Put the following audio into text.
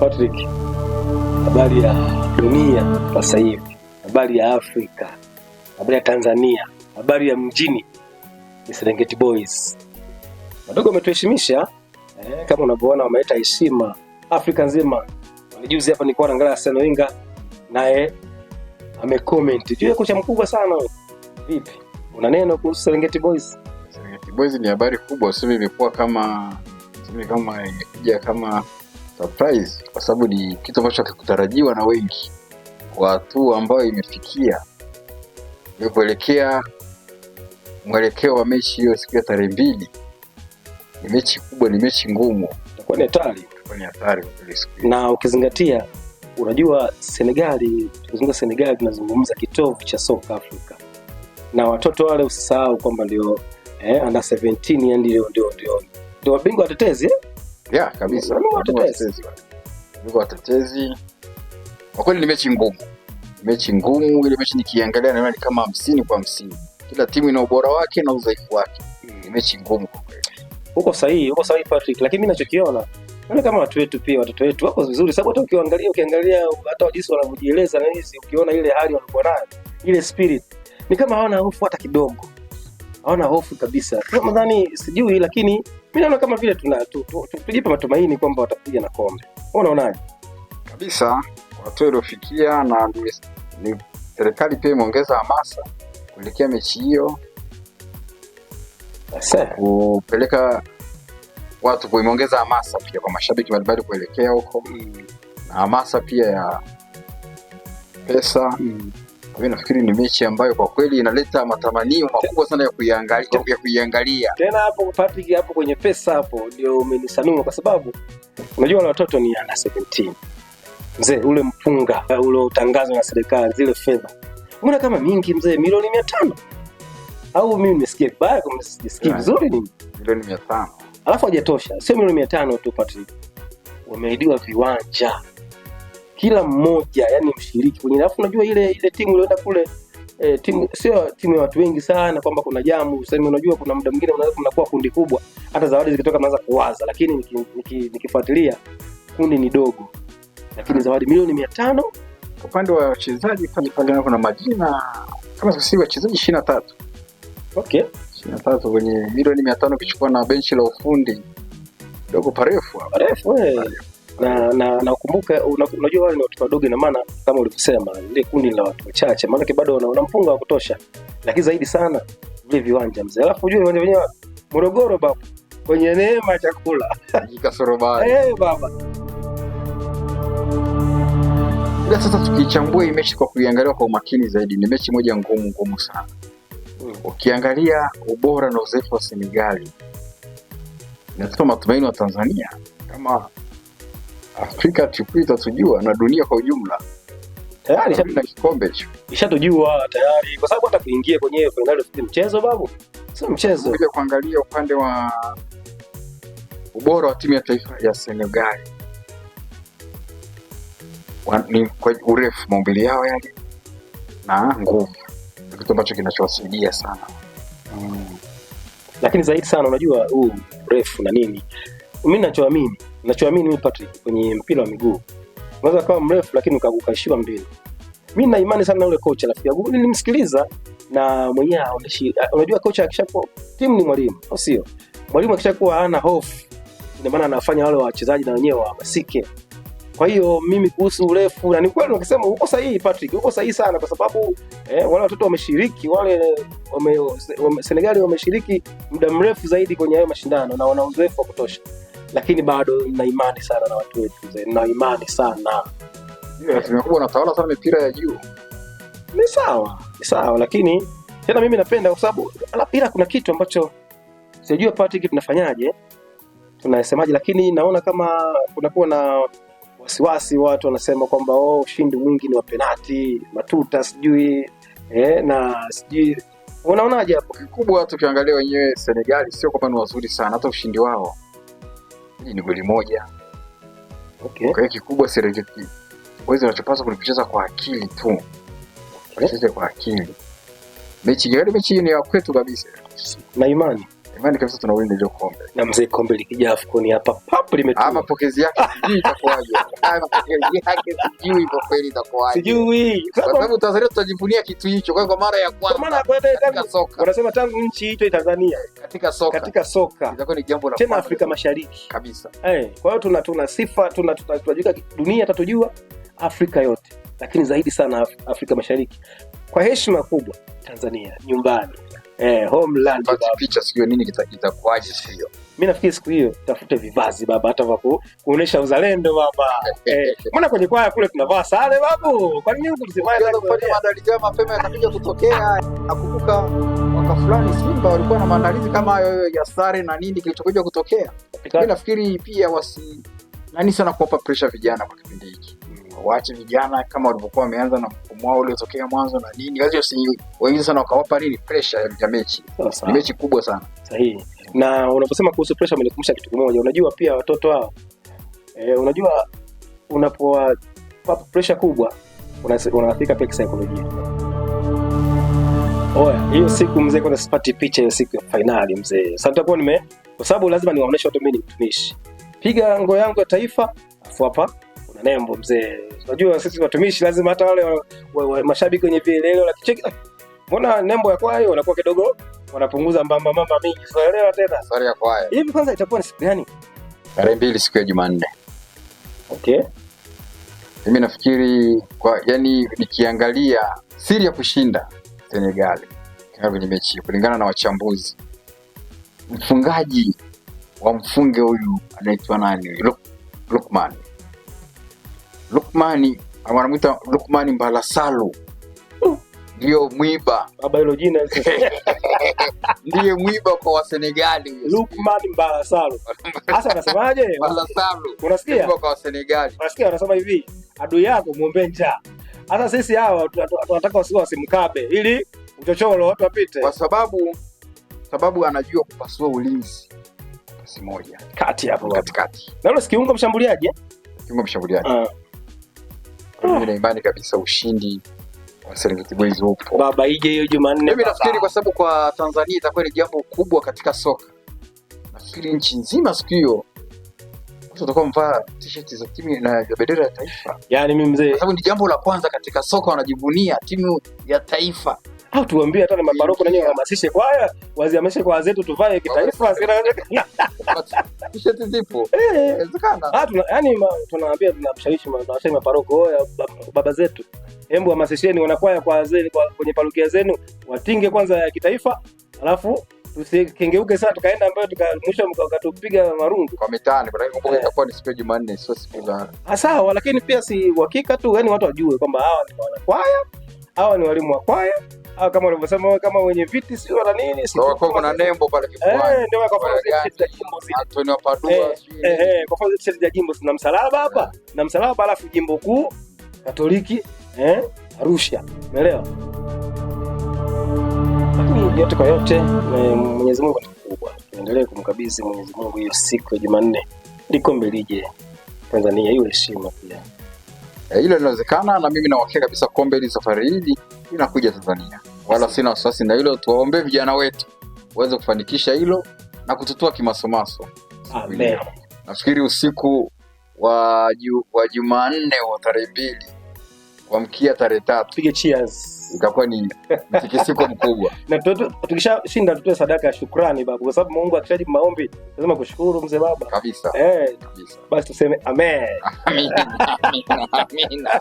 Patrick, habari ya dunia sasa hivi, habari ya Afrika, habari ya Tanzania, habari ya mjini ni Serengeti Boys. Wadogo wametuheshimisha kama unavyoona, wameleta heshima Afrika nzima. Walijuzi hapa nilikuwa naangalia Arsene Wenger, naye amecomment juu ya kocha mkubwa sana. Vipi, una neno kuhusu Serengeti Boys? Serengeti Boys ni habari kubwa, sio imekuwa kama imekuja kama surprise, kwa sababu ni kitu ambacho hakikutarajiwa na wengi, kwa hatua ambayo imefikia kuelekea mwelekeo wa mechi hiyo siku ya tarehe 2. Ni mechi kubwa, ni mechi ngumu, itakuwa ni hatari kwa siku. Na ukizingatia, unajua Senegali, tukizungumza Senegali tunazungumza kitovu cha soka Afrika, na watoto wale usisahau kwamba ndio under 17, yani ndio wabingwa watetezi Yeah, kabisa. Watetezi. Kwa kweli ni mechi ngumu. Ile mechi nikiangalia naona ni kama 50-50. Kila timu ina ubora wake na udhaifu wake. Ni mechi ngumu kwa kweli. Uko sahihi Patrick, lakini mimi ninachokiona naona kama watoto wetu wako vizuri, sababu hata ukiangalia hata jinsi wanavyojieleza na hizi, ukiona ile hali walikuwa nayo, ile spirit, ni kama hawana hofu hata kidogo. Hawana hofu kabisa. Nadhani sijui, lakini mimi naona kama vile tujipa matumaini kwamba watapiga na kombe. Unaonaje? Kabisa, watu waliofikia, na ni serikali pia imeongeza hamasa kuelekea mechi hiyo. Sasa kupeleka watu, kuimeongeza hamasa pia kwa mashabiki mbalimbali kuelekea huko. Na hamasa pia ya pesa. Mimi nafikiri ni mechi ambayo kwa kweli inaleta matamanio makubwa sana ya kuiangalia. Tena hapo Patrick, hapo kwenye pesa hapo ndio umenisanua, kwa sababu unajua wale watoto ni under 17. Mzee, ule mpunga ule utangazwa na serikali, zile fedha, mbona kama mingi mzee, milioni 500? Au mimi nimesikia vibaya? Kama nimesikia vizuri ni milioni 500. Alafu hajatosha, sio milioni 500 tu Patrick, wameahidiwa viwanja kila mmoja, yani mshiriki kwenye. Alafu unajua ile timu iliyoenda kule, timu sio timu ya watu wengi sana, kwamba kuna jamu sasa. Unajua kuna muda mwingine mnakuwa kundi kubwa, hata zawadi zikitoka mnaanza kuwaza, lakini nikifuatilia kundi ni dogo, lakini zawadi milioni 500. Upande wa wachezaji pale kuna majina kama sisi wachezaji 23. Okay, 23 kwenye milioni 500 kichukua na benchi la ufundi dogo parefu na ukumbuka, unajua wale ni watu wadogo, na maana kama ulivyosema ile kundi la watu wachache, maana bado wana mpunga wa kutosha, lakini zaidi sana vile viwanja mzee. Alafu unajua viwanja vyenyewe Morogoro baba, kwenye neema chakula kasoro baba baba. Bila sasa tukichambua hii mechi kwa kuiangalia kwa umakini zaidi, ni mechi moja ngumu sana. Ukiangalia ubora na uzoefu wa Senegali, inatupa matumaini wa Tanzania kama Afrika tutujua na dunia kwa ujumla. Tayari na kikombe hicho ishatujua tayari, kwa sababu hata kuingia kwenye finali ya mchezo babu, sio mchezo. Kuja kuangalia upande wa ubora wa timu ya taifa ya Senegal, ni kwa urefu, maumbile yao yale na nguvu, kitu ambacho kinachowasaidia sana. Lakini zaidi sana unajua huu urefu na nini, mimi ninachoamini Patrick, kwenye mpira wa miguu unaweza kuwa mrefu lakini ukaishiwa mbili. Mimi na imani sana na yule kocha, rafiki yangu nilimsikiliza, na mwenyewe unajua kocha akishakuwa, timu ni mwalimu, au sio? Mwalimu akishakuwa hana hofu, ina maana anafanya wale wachezaji na wenyewe wahamasike. Kwa hiyo mimi kuhusu urefu, na ni kweli ukisema uko sahihi Patrick, uko sahihi sana, kwa sababu wale watoto wameshiriki, Senegali wameshiriki muda mrefu zaidi kwenye hayo mashindano na wana uzoefu wa kutosha. Lakini bado nina imani sana na watu wetu mzee, nina imani sana. Tumekuwa tunatawala sana mipira ya juu. Ni sawa, lakini tena mimi napenda, kwa sababu ila kuna kitu ambacho sijui Patrick tunafanyaje, tunasemaje, lakini naona kama kunakuwa na wasiwasi, watu wanasema kwamba ushindi mwingi ni wa penalti, matuta sijui na sijui. Unaonaje hapo? Kikubwa tukiangalia wenyewe Senegali sio kwamba ni wazuri sana, hata ushindi wao ni goli 1. Okay. Kwa hiyo kikubwa Serengeti Boys wanachopaswa kucheza kwa akili tu. Kucheza kwa akili. Mechi ni ya kwetu kabisa. Na imani. imani kabisa tunawinda ile kombe. Na mzee, kombe likija AFCON hapa papo limetua. Mapokezi yake sijui itakuwaje. Mapokezi yake sijui kwa kweli itakuwaje. Sijui. Kwa sababu Tanzania tutajivunia kitu hicho kwa mara ya kwanza. Kwa maana katika soka. Wanasema tangu nchi iitwe Tanzania katika soka. Itakuwa ni jambo la tena Afrika Mashariki kabisa. Kwa hiyo tuna sifa, tunajua dunia itatujua, Afrika yote. Lakini zaidi sana Afrika Mashariki. Kwa heshima kubwa Tanzania nyumbani. Homeland. Picha siku nini kitakuaje sio? Mimi nafikiri siku hiyo tafute vivazi baba, hata kwa kuonesha uzalendo baba. Mbona kwenye kwaya kule tunavaa sare babu? Kwa nini huku tusivae sare? Kufanya maandalizi mapema yakapiga kutokea. Nakumbuka mwaka fulani Simba walikuwa na maandalizi kama hayo ya sare na nini kilichokuja kutokea. Mimi nafikiri pia nani sana kuwapa pressure vijana kwa kipindi hiki. Waache vijana kama walivyokuwa wameanza na mfumo wao uliotokea mwanzo na nini. Lazima wengi sana wakawapa nini pressure ya mechi. Ni mechi kubwa sana. Sahihi. Na unaposema kuhusu pressure umenikumbusha kitu kimoja. Unajua pia watoto hao unajua unapowapa pressure kubwa unafika pia kisaikolojia. Hiyo siku mzee, kwa sipati picha hiyo siku ya finali mzee. Sasa nitakuwa kwa sababu lazima niwaoneshe watu mimi ni mtumishi. Piga ngo yangu ya taifa, afu hapa una nembo mzee. Unajua sisi watumishi lazima hata wale mashabiki wenye vielelo la kicheki. Mbona nembo ya kwaya wanakuwa kidogo wanapunguza mama mingi. Unaelewa tena? Sare ya kwaya. Hivi kwanza itakuwa ni siku gani? Tarehe 2 siku ya Jumanne. Okay. Mimi nafikiri nikiangalia siri ya kushinda Senegal kwenye mechi kulingana na wachambuzi, mfungaji wa mfunge huyu anaitwa nani? Lukman wanamuita Lukman Mbalasalu. Ndio mwiba baba, hilo jina ndiye mwiba kwa Wasenegali. Lukman Mbalasalu. Sasa anasemaje? Mbalasalu. Unasikia? Mwiba kwa Wasenegali. Unasikia anasema hivi, adui yako muombe njaa. Hata sisi hawa tunataka wasimkabe ili uchochoro watu wapite. Kwa sababu anajua kupasua ulinzi. Pasi moja. Kati hapo katikati. Na yule kiungo mshambuliaji Kiungo mshambuliaji. Mimi na imani kabisa ushindi wa Serengeti Boys upo. Baba ije hiyo Jumanne. Mimi nafikiri kwa sababu kwa Tanzania itakuwa ni jambo kubwa katika soka. Nafikiri nchi nzima siku hiyo tutakuwa mvaa t-shirt za timu na bendera ya taifa. Yaani mimi mzee, kwa sababu ni jambo la kwanza katika soka, wanajivunia timu ya taifa. Au tuambie hata na maparoko na nini wahamasishe kwaya, wazihamasishe kwa zetu tuvae kitaifa. T-shirt zipo. Inawezekana. Tunawaambia tunamshawishi maparoko, baba zetu. Hebu hamasisheni wanakwaya kwa wazee kwenye parokia zenu watinge kwanza ya kitaifa, alafu tusikengeuke sana tukaenda ambayo mwisho mkatupiga marungu kwa mitaani. Kwa hiyo itakuwa ni siku ya Jumanne, sio siku za sawa, lakini pia si uhakika tu, yani watu wajue kwamba hawa ni wanakwaya, hawa ni walimu wa kwaya, au kama walivyosema kama wenye viti sio wala nini, sio kwa kuna nembo pale kifuani. Ndio kwa mfano za jimbo zile Antonio Padua kwa mfano za jimbo na msalaba hapa na msalaba, alafu jimbo kuu Katoliki Arusha, umeelewa? Lakini yote kwa yote Mwenyezi Mungu ni mkubwa. Tuendelee kumkabidhi Mwenyezi Mungu hiyo siku ya Jumanne ili kombe lije Tanzania, iwe heshima pia. Hilo linawezekana, na mimi nawakia kabisa kombe hili safari hii linakuja Tanzania. Wala sina wasiwasi na hilo. Tuwaombe vijana wetu waweze kufanikisha hilo na kututoa kimasomaso. Amen. Nafikiri usiku wa Jumanne wa tarehe 2 kuamkia tarehe 3 pige cheers, itakuwa ni mtikisiko mkubwa. Na tukishashinda tutoe sadaka ya shukrani baba, kwa sababu Mungu akishajibu maombi lazima kushukuru mzee baba kabisa. Kabisa. Basi tuseme amen. Amina.